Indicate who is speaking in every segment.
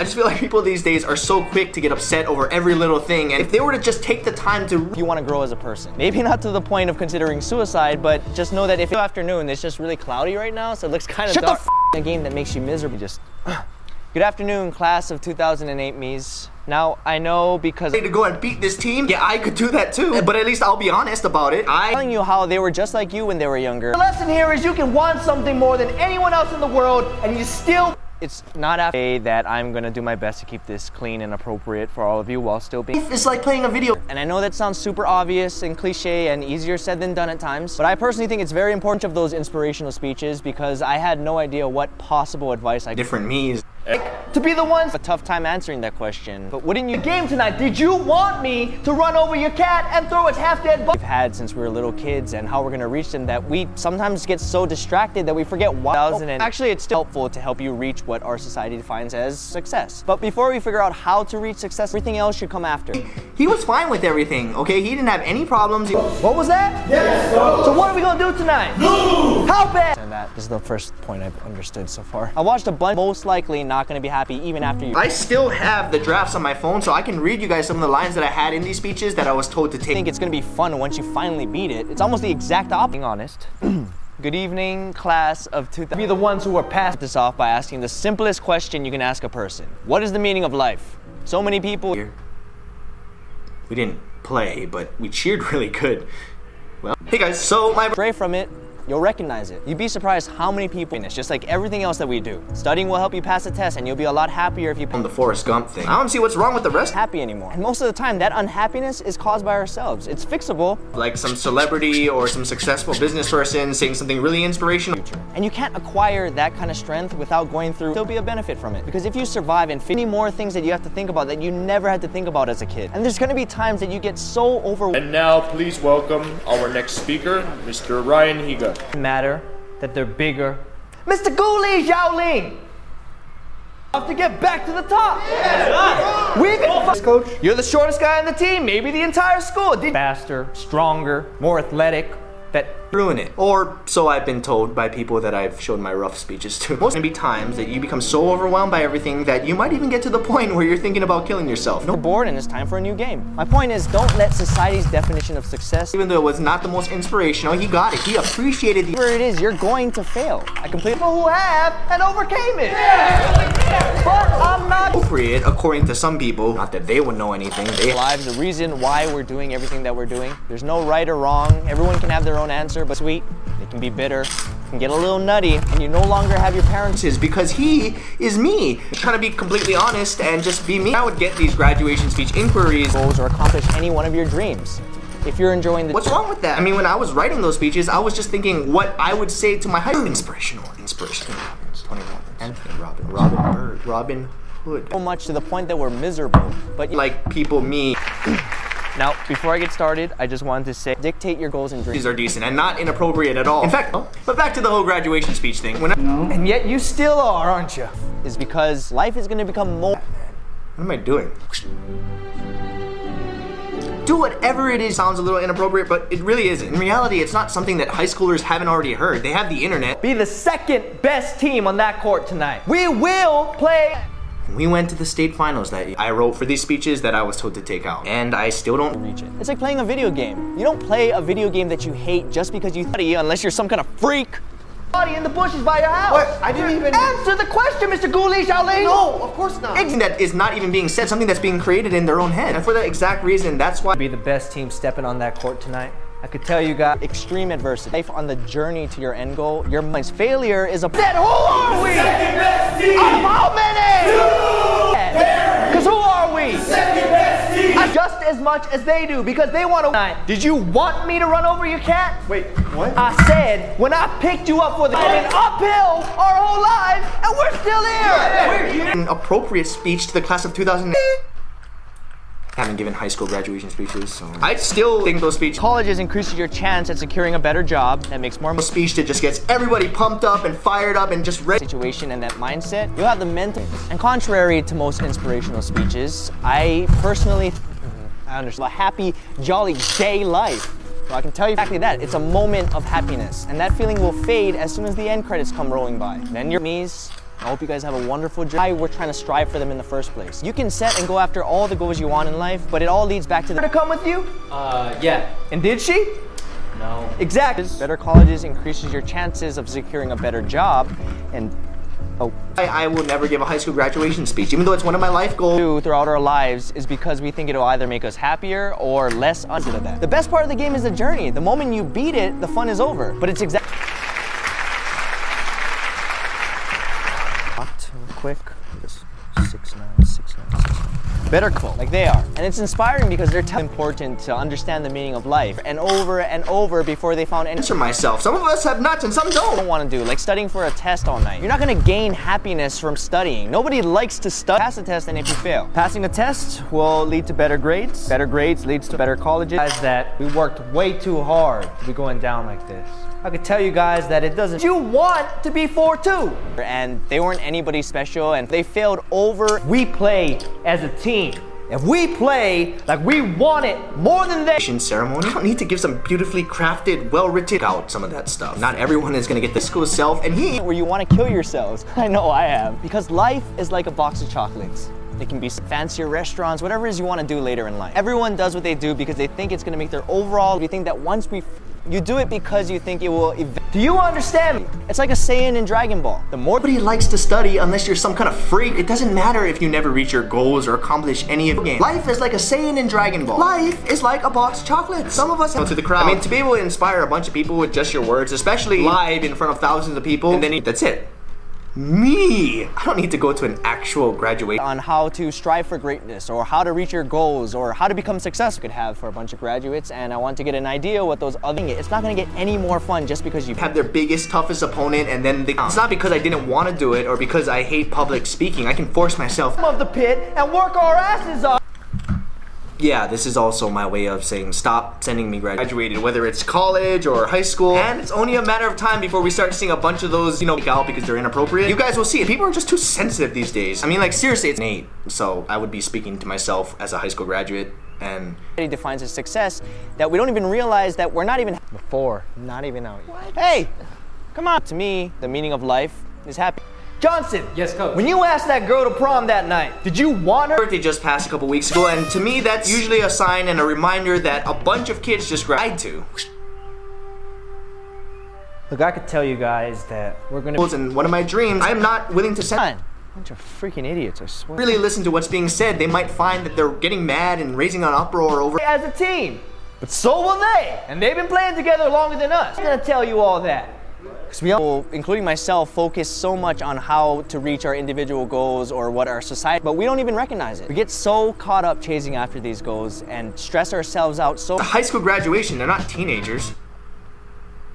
Speaker 1: I just feel like people these days are so quick to get upset over every little thing, and if they were to just take the time to...
Speaker 2: You want to grow as a person. Maybe not to the point of considering suicide, but just know that if it's afternoon, it's just really cloudy right now, so it looks kind of dark. Shut the f***! A game that makes you miserable. Just... Good afternoon, class of 2008 me's. Now, I know because
Speaker 1: to go and beat this team, yeah, I could do that too, but at least I'll be honest about it. I'm
Speaker 2: telling you how they were just like you when they were younger. The lesson here is you can want something more than anyone else in the world, and you still... It's not after that I'm gonna do my best to keep this clean and appropriate for all of you while still being...
Speaker 1: It's like playing a video.
Speaker 2: And I know that sounds super obvious and cliche and easier said than done at times, but I personally think it's very important of those inspirational speeches because I had no idea what possible advice I...
Speaker 1: Different me's.
Speaker 2: To be the ones a tough time answering that question. But wouldn't you... The game tonight, did you want me to run over your cat and throw its half-dead body? We've had since we were little kids and how we're gonna reach them that we sometimes get so distracted that we forget what... Actually, it's still helpful to help you reach what our society defines as success. But before we figure out how to reach success, everything else should come after.
Speaker 1: He was fine with everything, okay? He didn't have any problems.
Speaker 2: What was that? Yes, no. So what are we gonna do tonight? No! How bad? And that is the first point I've understood so far. I watched a bunch, most likely not gonna be happy even after you.
Speaker 1: I still have the drafts on my phone, so I can read you guys some of the lines that I had in these speeches that I was told to take.
Speaker 2: I think it's gonna be fun once you finally beat it. It's almost the exact opposite. Being honest. Good evening, class of 2000. Be the ones who are past this off by asking the simplest question you can ask a person. What is the meaning of life? So many people.
Speaker 1: We didn't play, but we cheered really good. Well, hey guys, so my...
Speaker 2: Stray from it. You'll recognize it. You'd be surprised how many people, it's just like everything else that we do. Studying will help you pass a test and you'll be a lot happier if you...
Speaker 1: On the Forrest Gump thing. I don't see what's wrong with the rest.
Speaker 2: Happy anymore. And most of the time, that unhappiness is caused by ourselves. It's fixable.
Speaker 1: Like some celebrity or some successful business person saying something really inspirational.
Speaker 2: And you can't acquire that kind of strength without going through... There'll be a benefit from it. Because if you survive and 50 more things that you have to think about that you never had to think about as a kid. And there's gonna be times that you get so overwhelmed.
Speaker 3: And now, please welcome our next speaker, Mr. Ryan Higa.
Speaker 2: Matter that they're bigger. Mr. Guli Xiaoling! Have to get back to the top! Yeah. We've been coach. You're the shortest guy on the team, maybe the entire school. Faster, stronger, more athletic, that
Speaker 1: ruin it. Or so I've been told by people that I've showed my rough speeches to. Most gonna be times that you become so overwhelmed by everything that you might even get to the point where you're thinking about killing yourself.
Speaker 2: You're bored and it's time for a new game. My point is, don't let society's definition of success...
Speaker 1: Even though it was not the most inspirational, he got it. He appreciated the...
Speaker 2: Whatever it is, you're going to fail. I completely... People who have and overcame it. Yeah. But I'm not...
Speaker 1: Appropriate, according to some people. Not that they would know anything. They...
Speaker 2: Lives, the reason why we're doing everything that we're doing. There's no right or wrong. Everyone can have their own answer, but sweet. It can be bitter, can get a little nutty, and you no longer have your parents.
Speaker 1: Because he is me. Trying to be completely honest and just be me. I would get these graduation speech inquiries.
Speaker 2: Goals or accomplish any one of your dreams. If you're enjoying the...
Speaker 1: What's wrong with that? I mean, when I was writing those speeches, I was just thinking what I would say to my high school. Inspirational. 20 Robin Hood.
Speaker 2: So much to the point that we're miserable, but...
Speaker 1: Like people, me.
Speaker 2: Now, before I get started, I just wanted to say, dictate your goals and dreams.
Speaker 1: These are decent and not inappropriate at all. In fact, but back to the whole graduation speech thing. When
Speaker 2: And yet you still are, aren't you? Is because life is gonna become more...
Speaker 1: What am I doing? Do whatever it is. Sounds a little inappropriate, but it really isn't. In reality, it's not something that high schoolers haven't already heard. They have the internet.
Speaker 2: Be the second best team on that court tonight. We will play...
Speaker 1: We went to the state finals that year. I wrote for these speeches that I was told to take out, and I still don't
Speaker 2: reach it. It's like playing a video game. You don't play a video game that you hate just because you study unless you're some kind of freak. Body in the bushes by your house.
Speaker 1: What? I didn't even
Speaker 2: answer the question, Mr. Guli Xiaoling.
Speaker 1: No, of course not. Something that is not even being said, something that's being created in their own head. And for that exact reason, that's why...
Speaker 2: Be the best team stepping on that court tonight. I could tell you got extreme adversity. Life on the journey to your end goal, your mind's failure is a... Then who are we? Second best team. Out of how many? Because who are we? Second best team. Just as much as they do, because they want to... Did you want me to run over your cat?
Speaker 1: Wait, what?
Speaker 2: I said, when I picked you up for the... I've been uphill our whole lives, and we're still here.
Speaker 1: An appropriate speech to the class of 2008. I haven't given high school graduation speeches, so I still think those speeches.
Speaker 2: Colleges increases your chance at securing a better job that makes more
Speaker 1: speech that just gets everybody pumped up and fired up and just ready.
Speaker 2: Situation and that mindset, you'll have the mental. And contrary to most inspirational speeches, I personally, I understand a happy, jolly day life. So I can tell you exactly that. It's a moment of happiness, and that feeling will fade as soon as the end credits come rolling by. Then your me's I hope you guys have a wonderful journey. We're trying to strive for them in the first place. You can set and go after all the goals you want in life, but it all leads back to
Speaker 4: to come with you?
Speaker 2: Yeah.
Speaker 4: And did she?
Speaker 2: No.
Speaker 4: Exactly.
Speaker 2: Better colleges increases your chances of securing a better job, and
Speaker 1: I will never give a high school graduation speech, even though it's one of my life goals.
Speaker 2: throughout our lives is because we think it'll either make us happier or less under that. The best part of the game is the journey. The moment you beat it, the fun is over. But it's exactly quick. 6'9", better quote, like they are. And it's inspiring because they're important to understand the meaning of life and over before they found
Speaker 1: Answer myself. Some of us have nuts and some don't.
Speaker 2: Want to do, like studying for a test all night. You're not going to gain happiness from studying. Nobody likes to study. Pass a test, and if you fail, passing a test will lead to better grades. Better grades leads to better colleges.
Speaker 4: That we worked way too hard to be going down like this. I could tell you guys that it doesn't. You want to be 4-2.
Speaker 2: And they weren't anybody special, and they failed over.
Speaker 4: We play as a team. If we play like we want it more than they.
Speaker 1: Ceremony. I don't need to give some beautifully crafted, well-written out some of that stuff. Not everyone is gonna get the school self, and
Speaker 2: where you want to kill yourselves. I know I have. Because life is like a box of chocolates. It can be fancier restaurants, whatever it is you want to do later in life. Everyone does what they do because they think it's going to make their overall. You think that once you do it because you think it will.
Speaker 4: Do you understand me?
Speaker 2: It's like a saying in Dragon Ball. The more
Speaker 1: nobody likes to study unless you're some kind of freak. It doesn't matter if you never reach your goals or accomplish any of the game. Life is like a saying in Dragon Ball. Life is like a box of chocolates. Some of us go to the crowd. I mean, to be able to inspire a bunch of people with just your words, especially live in front of thousands of people, and then that's it. Me! I don't need to go to an actual graduation.
Speaker 2: On how to strive for greatness, or how to reach your goals, or how to become successful. Could have for a bunch of graduates, and I want to get an idea what those other. It's not going to get any more fun just because you
Speaker 1: have their biggest, toughest opponent, and then it's not because I didn't want to do it or because I hate public speaking. I can force myself
Speaker 4: of the pit and work our asses off.
Speaker 1: Yeah, this is also my way of saying stop sending me graduated, whether it's college or high school. And it's only a matter of time before we start seeing a bunch of those, leak out because they're inappropriate. You guys will see it. People are just too sensitive these days. I mean, like, seriously, it's Nate. So I would be speaking to myself as a high school graduate, and
Speaker 2: he defines his success that we don't even realize that we're not even before, not even out yet. What? Hey, come on. To me, the meaning of life is happy.
Speaker 4: Johnson.
Speaker 5: Yes, coach.
Speaker 4: When you asked that girl to prom that night, did you want her?
Speaker 1: Birthday just passed a couple weeks ago, and to me, that's usually a sign and a reminder that a bunch of kids just graduated to.
Speaker 4: Look, I could tell you guys that we're gonna.
Speaker 1: And one of my dreams, I am not willing to send.
Speaker 2: Bunch of freaking idiots, I swear.
Speaker 1: Really listen to what's being said. They might find that they're getting mad and raising an uproar over.
Speaker 4: As a team, but so will they, and they've been playing together longer than us. I'm gonna tell you all that.
Speaker 2: Because we all, including myself, focus so much on how to reach our individual goals or what our society, but we don't even recognize it. We get so caught up chasing after these goals and stress ourselves out so.
Speaker 1: The high school graduation, they're not teenagers.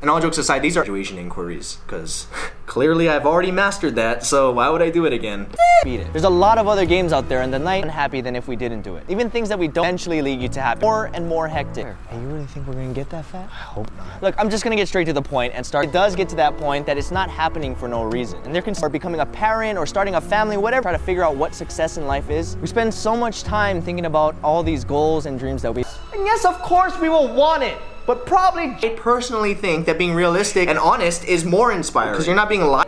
Speaker 1: And all jokes aside, these are graduation inquiries, because clearly I've already mastered that, so why would I do it again?
Speaker 2: Beat it. There's a lot of other games out there, and the night unhappy than if we didn't do it. Even things that we don't eventually lead you to happen. More and more hectic. Hey, you really think we're gonna get that fat? I hope not. Look, I'm just gonna get straight to the point and start. It does get to that point that it's not happening for no reason. And they're considering becoming a parent or starting a family, whatever, try to figure out what success in life is. We spend so much time thinking about all these goals and dreams that we.
Speaker 4: And yes, of course we will want it. But probably
Speaker 1: I personally think that being realistic and honest is more inspiring because you're not being lied.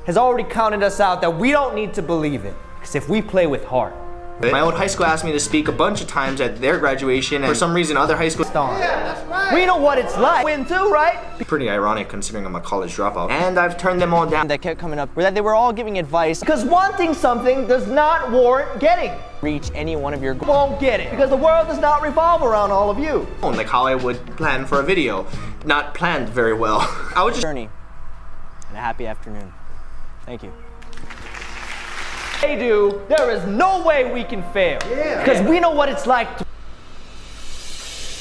Speaker 4: Has already counted us out that we don't need to believe it. Because if we play with heart.
Speaker 1: My old high school asked me to speak a bunch of times at their graduation, and for some reason other high schools.
Speaker 4: Yeah, that's right. We know what it's like. Win too, right?
Speaker 1: Pretty ironic considering I'm a college dropout. And I've turned them all down.
Speaker 2: That kept coming up, where that they were all giving advice.
Speaker 4: Because wanting something does not warrant getting.
Speaker 2: Reach any one of your goals.
Speaker 4: Won't get it. Because the world does not revolve around all of you.
Speaker 1: Like how I would plan for a video. Not planned very well. I would just
Speaker 2: journey and a happy afternoon. Thank you.
Speaker 4: They do, there is no way we can fail. Because we know what it's like to.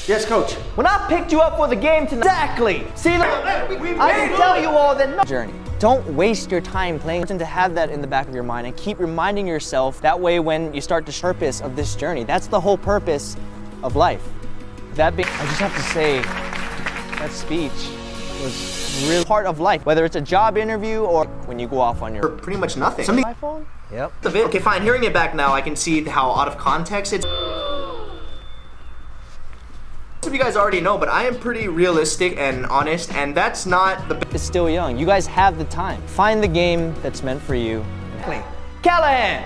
Speaker 1: Yes, coach.
Speaker 4: When I picked you up for the game tonight. Exactly. See, look, I can tell you all that. No
Speaker 2: journey. Don't waste your time playing. To have that in the back of your mind and keep reminding yourself. That way, when you start the purpose of this journey, that's the whole purpose of life. That being, I just have to say, that speech was really part of life. Whether it's a job interview or when you go off on your
Speaker 1: pretty much nothing.
Speaker 2: iPhone. Yep.
Speaker 1: Okay, fine. Hearing it back now, I can see how out of context it's. Most of you guys already know, but I am pretty realistic and honest, and that's not the
Speaker 2: It's still young. You guys have the time. Find the game that's meant for you.
Speaker 4: Callahan!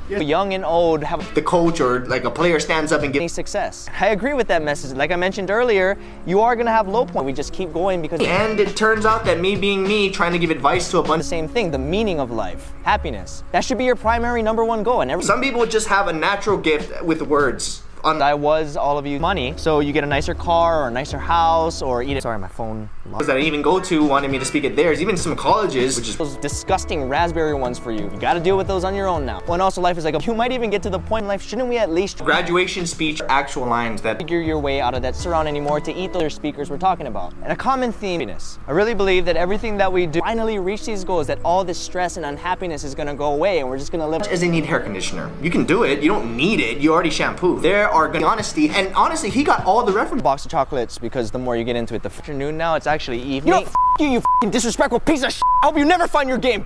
Speaker 2: Young and old have
Speaker 1: the coach or like a player stands up and
Speaker 2: any
Speaker 1: gives.
Speaker 2: success. I agree with that message. Like I mentioned earlier, you are gonna have low point. We just keep going because
Speaker 1: And it turns out that me being me, trying to give advice to a bunch
Speaker 2: the same thing, the meaning of life, happiness. That should be your primary #1 goal. And
Speaker 1: some people just have a natural gift with words.
Speaker 2: I was all of you money, so you get a nicer car or a nicer house or eat it. Sorry, my phone.
Speaker 1: That I even go to wanted me to speak at theirs, even some colleges, which is
Speaker 2: Those disgusting raspberry ones for you. You gotta deal with those on your own now. Well, and also life is like, you might even get to the point in life, shouldn't we at least
Speaker 1: graduation speech, actual lines that
Speaker 2: figure your way out of that surround anymore to eat those speakers we're talking about. And a common theme is, I really believe that everything that we do finally reach these goals, that all this stress and unhappiness is gonna go away and we're just gonna live.
Speaker 1: as they need hair conditioner. You can do it, you don't need it, you already shampoo. There are gonna be honesty, and honestly, he got all the reference.
Speaker 2: Box of chocolates because the more you get into it, the afternoon now, it's actually evening. You know, you f***ing disrespectful piece of shit. I hope you never find your game.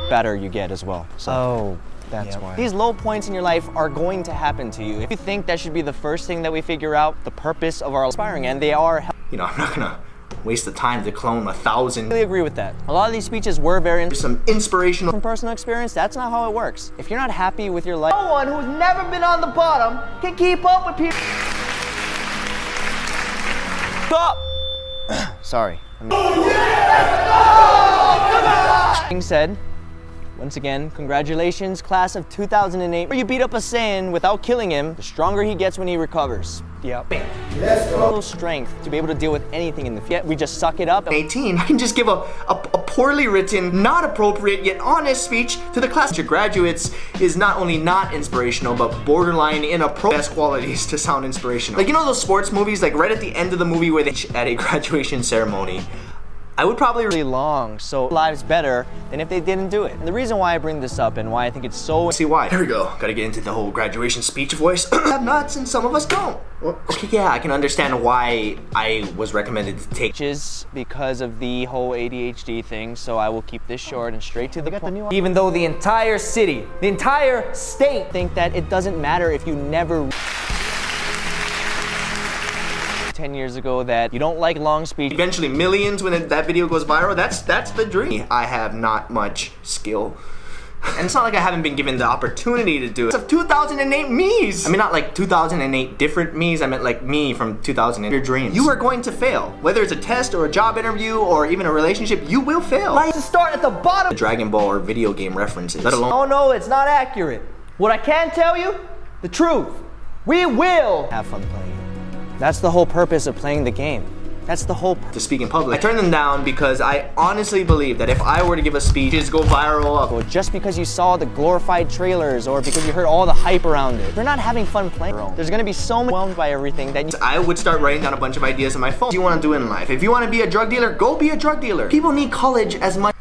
Speaker 2: Better you get as well. So that's why. These low points in your life are going to happen to you. If you think that should be the first thing that we figure out, the purpose of our aspiring, and they are.
Speaker 1: You know, I'm not gonna waste the time to clone 1,000.
Speaker 2: I really agree with that. A lot of these speeches were very
Speaker 1: Some inspirational
Speaker 2: from personal experience. That's not how it works. If you're not happy with your life,
Speaker 4: No one who's never been on the bottom can keep up with people.
Speaker 2: stop. Sorry. Being said, once again, congratulations, class of 2008. Where you beat up a Saiyan without killing him, the stronger he gets when he recovers. Yep. Let's go. Strength to be able to deal with anything in the future. We just suck it up.
Speaker 1: 18, I can just give a poorly written, not appropriate, yet honest speech to the class of graduates is not only not inspirational, but borderline inappropriate. Best qualities to sound inspirational. Like, you know those sports movies, like right at the end of the movie where they at a graduation ceremony. I would probably
Speaker 2: really long, so lives better than if they didn't do it. And the reason why I bring this up and why I think it's so
Speaker 1: see why. Here we go. Gotta get into the whole graduation speech voice. Have nuts and some of us don't. Well, okay, yeah, I can understand why I was recommended to take
Speaker 2: because of the whole ADHD thing, so I will keep this short and straight to the point.
Speaker 4: Even though the entire city, the entire state
Speaker 2: Think that it doesn't matter if you never 10 years ago that you don't like long speech.
Speaker 1: Eventually millions when that video goes viral. That's the dream. I have not much skill. And it's not like I haven't been given the opportunity to do it. It's of 2008 me's. I mean, not like 2008 different me's. I meant like me from 2008. Your dreams. You are going to fail. Whether it's a test or a job interview or even a relationship, you will fail.
Speaker 4: like to start at the bottom.
Speaker 1: Dragon Ball or video game references, let alone.
Speaker 4: Oh no, it's not accurate. What I can tell you, the truth. We will
Speaker 2: Have fun playing it. That's the whole purpose of playing the game. That's the whole
Speaker 1: to speak in public. I turned them down because I honestly believe that if I were to give a speech, just go viral.
Speaker 2: Well, just because you saw the glorified trailers or because you heard all the hype around it, you're not having fun playing. There's gonna be so much overwhelmed by everything that
Speaker 1: I would start writing down a bunch of ideas on my phone. What do you want to do in life? If you want to be a drug dealer, go be a drug dealer. People need college as much